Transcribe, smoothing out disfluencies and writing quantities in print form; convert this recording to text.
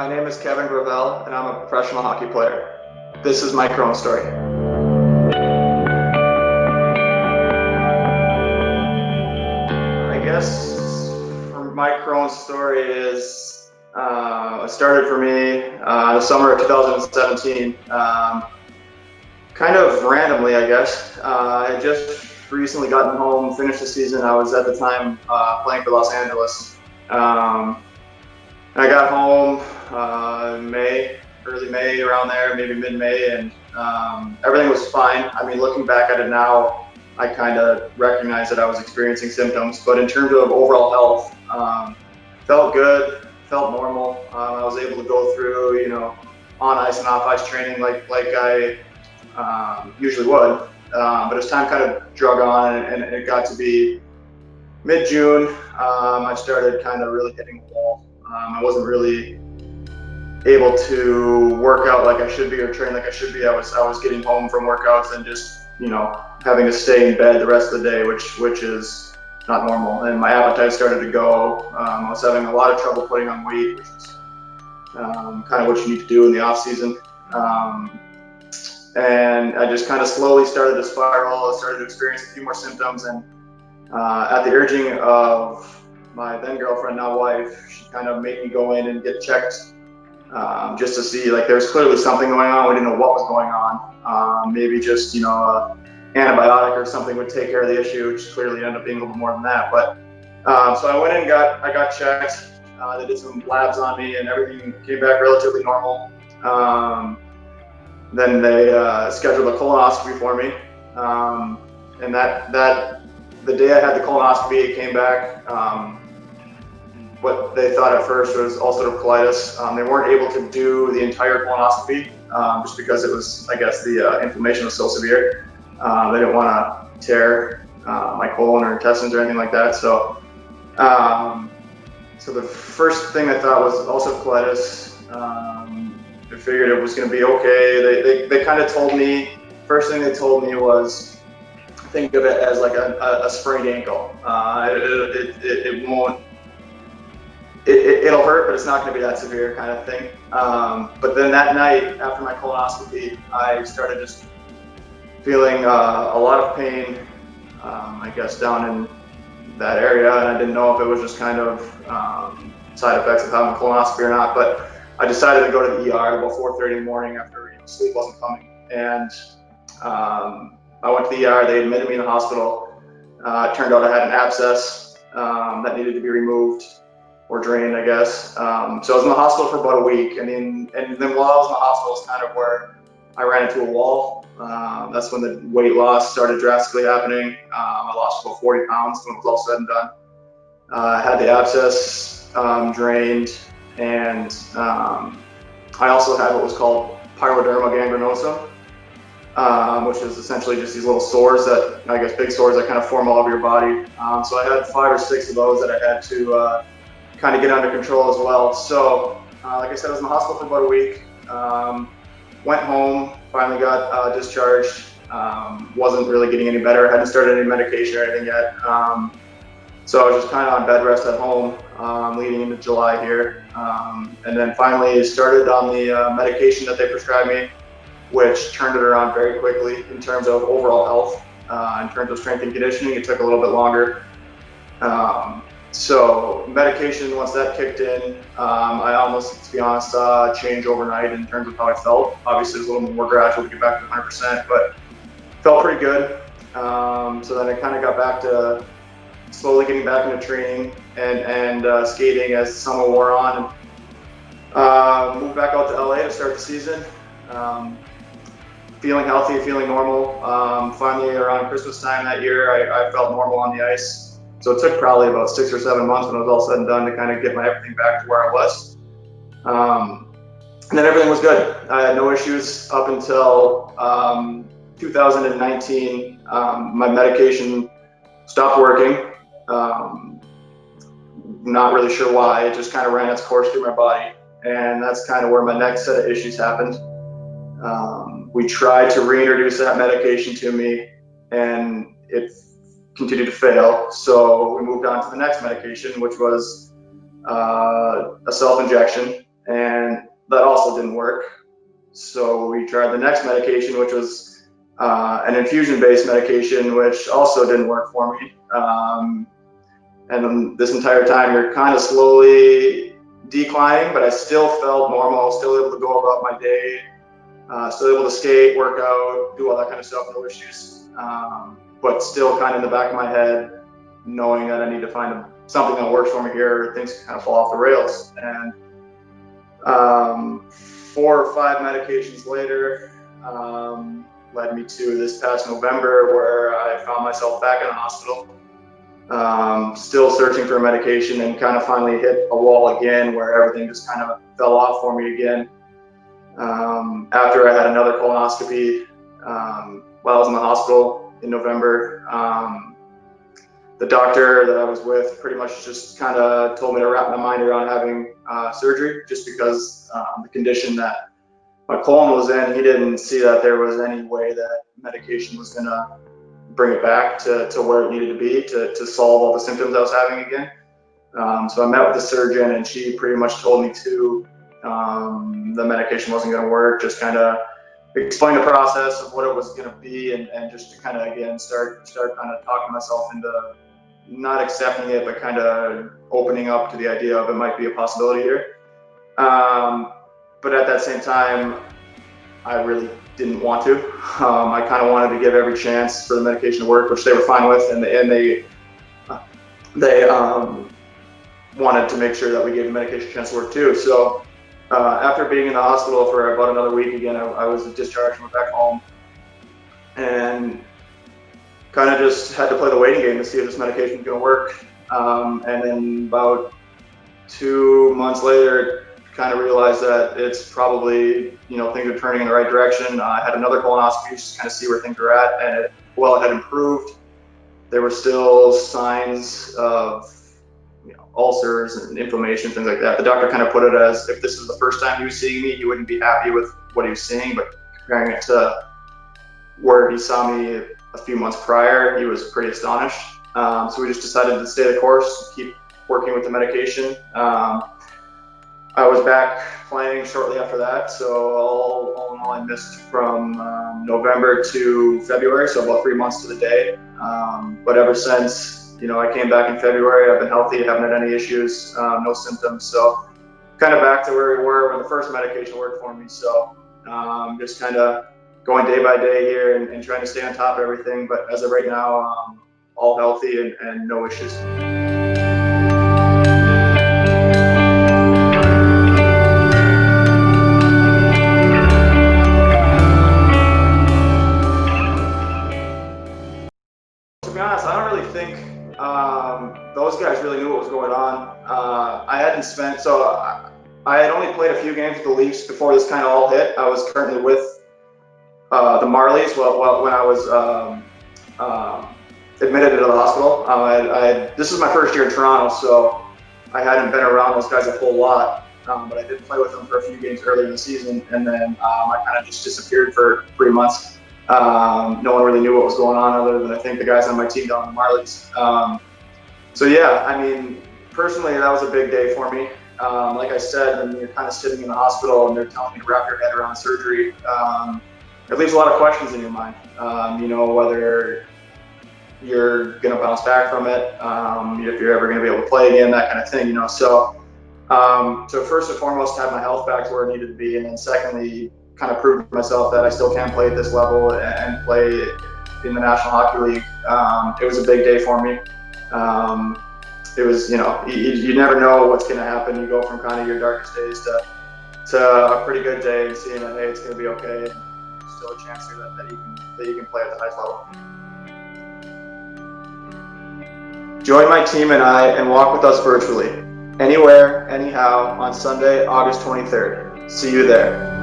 My name is Kevin Gravel, and I'm a professional hockey player. This is my Crohn story. I guess my Crohn story is, it started for me the summer of 2017. Kind of randomly, I guess. I had just recently gotten home, finished the season. I was at the time playing for Los Angeles. I got home early May, around there, maybe mid-May, and everything was fine. I mean, looking back at it now, I kind of recognize that I was experiencing symptoms, but in terms of overall health, felt good, felt normal. I was able to go through, on ice and off ice training like I usually would. But as time kind of drug on and it got to be mid-June, I started kind of really hitting the wall. I wasn't really able to work out like I should be or train like I should be. I was getting home from workouts and just, having to stay in bed the rest of the day, which is not normal. And my appetite started to go. I was having a lot of trouble putting on weight, which is kind of what you need to do in the off season. And I just kind of slowly started to spiral. I started to experience a few more symptoms, and at the urging of my then girlfriend, now wife, she kind of made me go in and get checked just to see, like, there was clearly something going on. We didn't know what was going on. Maybe just, antibiotic or something would take care of the issue, which clearly ended up being a little more than that. But so I went in and I got checked. They did some labs on me and everything came back relatively normal. Then they scheduled a colonoscopy for me. And that the day I had the colonoscopy, it came back. What they thought at first was ulcerative colitis. They weren't able to do the entire colonoscopy just because it was, I guess, the inflammation was so severe. They didn't want to tear my colon or intestines or anything like that. So, so the first thing I thought was ulcerative colitis. I figured it was going to be okay. They kind of told me, first thing they told me was, think of it as like a sprained ankle. It won't. It'll hurt, but it's not going to be that severe, kind of thing. But then that night, after my colonoscopy, I started just feeling a lot of pain, I guess, down in that area. And I didn't know if it was just kind of side effects of having a colonoscopy or not. But I decided to go to the ER about 4:30 in the morning after sleep wasn't coming. And I went to the ER. They admitted me in the hospital. It turned out I had an abscess that needed to be removed or drained, I guess. So I was in the hospital for about a week, and then while I was in the hospital is kind of where I ran into a wall. That's when the weight loss started drastically happening. I lost about 40 pounds when it was all said and done. I had the abscess drained, and I also had what was called pyoderma gangrenosum, which is essentially just these little sores that, I guess, big sores that kind of form all over your body. So I had 5 or 6 of those that I had to kind of get under control as well. So, like I said, I was in the hospital for about a week. Went home, finally got discharged. Wasn't really getting any better. Hadn't started any medication or anything yet. So I was just kind of on bed rest at home leading into July here. And then finally started on the medication that they prescribed me, which turned it around very quickly in terms of overall health. In terms of strength and conditioning, it took a little bit longer. So medication, once that kicked in, I almost, to be honest, changed overnight in terms of how I felt. Obviously, it was a little more gradual to get back to 100%, but felt pretty good. So then I kind of got back to slowly getting back into training and skating as the summer wore on. Moved back out to LA to start the season. Feeling healthy, feeling normal. Finally, around Christmas time that year, I felt normal on the ice. So it took probably about 6 or 7 months when it was all said and done to kind of get my everything back to where I was. And then everything was good. I had no issues up until 2019. My medication stopped working. Not really sure why. It just kind of ran its course through my body. And that's kind of where my next set of issues happened. We tried to reintroduce that medication to me, and it continued to fail. So we moved on to the next medication, which was a self-injection. and that also didn't work. So we tried the next medication, which was an infusion-based medication, which also didn't work for me. And this entire time, you're kind of slowly declining, but I still felt normal, still able to go about my day, still able to skate, work out, do all that kind of stuff, no issues. But still kind of in the back of my head, knowing that I need to find something that works for me here, things kind of fall off the rails. And 4 or 5 medications later led me to this past November, where I found myself back in the hospital, still searching for a medication, and kind of finally hit a wall again where everything just kind of fell off for me again. After I had another colonoscopy while I was in the hospital in November, the doctor that I was with pretty much just kind of told me to wrap my mind around having surgery, just because the condition that my colon was in, he didn't see that there was any way that medication was going to bring it back to where it needed to be to solve all the symptoms I was having again. So I met with the surgeon, and she pretty much told me the medication wasn't going to work, just kind of explain the process of what it was going to be, and just to kind of, again, start kind of talking myself into not accepting it, but kind of opening up to the idea of it might be a possibility here. But at that same time, I really didn't want to. I kind of wanted to give every chance for the medication to work, which they were fine with, and they wanted to make sure that we gave the medication a chance to work too. So after being in the hospital for about another week again, I was discharged and went back home, and kind of just had to play the waiting game to see if this medication was going to work. And then about 2 months later, kind of realized that it's probably, things are turning in the right direction. I had another colonoscopy just to kind of see where things were at, and it had improved. There were still signs of ulcers and inflammation, things like that. The doctor kind of put it as, if this is the first time he was seeing me, he wouldn't be happy with what he was seeing, but comparing it to where he saw me a few months prior, he was pretty astonished. So we just decided to stay the course, keep working with the medication. I was back playing shortly after that, so all in all, I missed from November to February, so about 3 months to the day. But ever since, I came back in February, I've been healthy, haven't had any issues, no symptoms. So kind of back to where we were when the first medication worked for me. So just kind of going day by day here and trying to stay on top of everything. But as of right now, all healthy and no issues. To be honest, I don't really think those guys really knew what was going on. I had only played a few games with the Leafs before this kind of all hit. I was currently with the Marlies when I was admitted into the hospital. This is my first year in Toronto, so I hadn't been around those guys a whole lot, but I did play with them for a few games earlier in the season, and then I kind of just disappeared for 3 months. No one really knew what was going on other than, I think, the guys on my team down in the Marlies. So yeah, I mean, personally, that was a big day for me. Like I said, when you're kind of sitting in the hospital and they're telling you to wrap your head around surgery, it leaves a lot of questions in your mind. Whether you're going to bounce back from it, if you're ever going to be able to play again, that kind of thing, So first and foremost, have my health back to where it needed to be, and then secondly, kind of prove to myself that I still can play at this level and play in the National Hockey League. It was a big day for me. It was, you never know what's going to happen. You go from kind of your darkest days to a pretty good day and seeing that, hey, it's going to be okay. And there's still a chance here that you can play at the highest level. Join my team and I and walk with us virtually, anywhere, anyhow, on Sunday, August 23rd. See you there.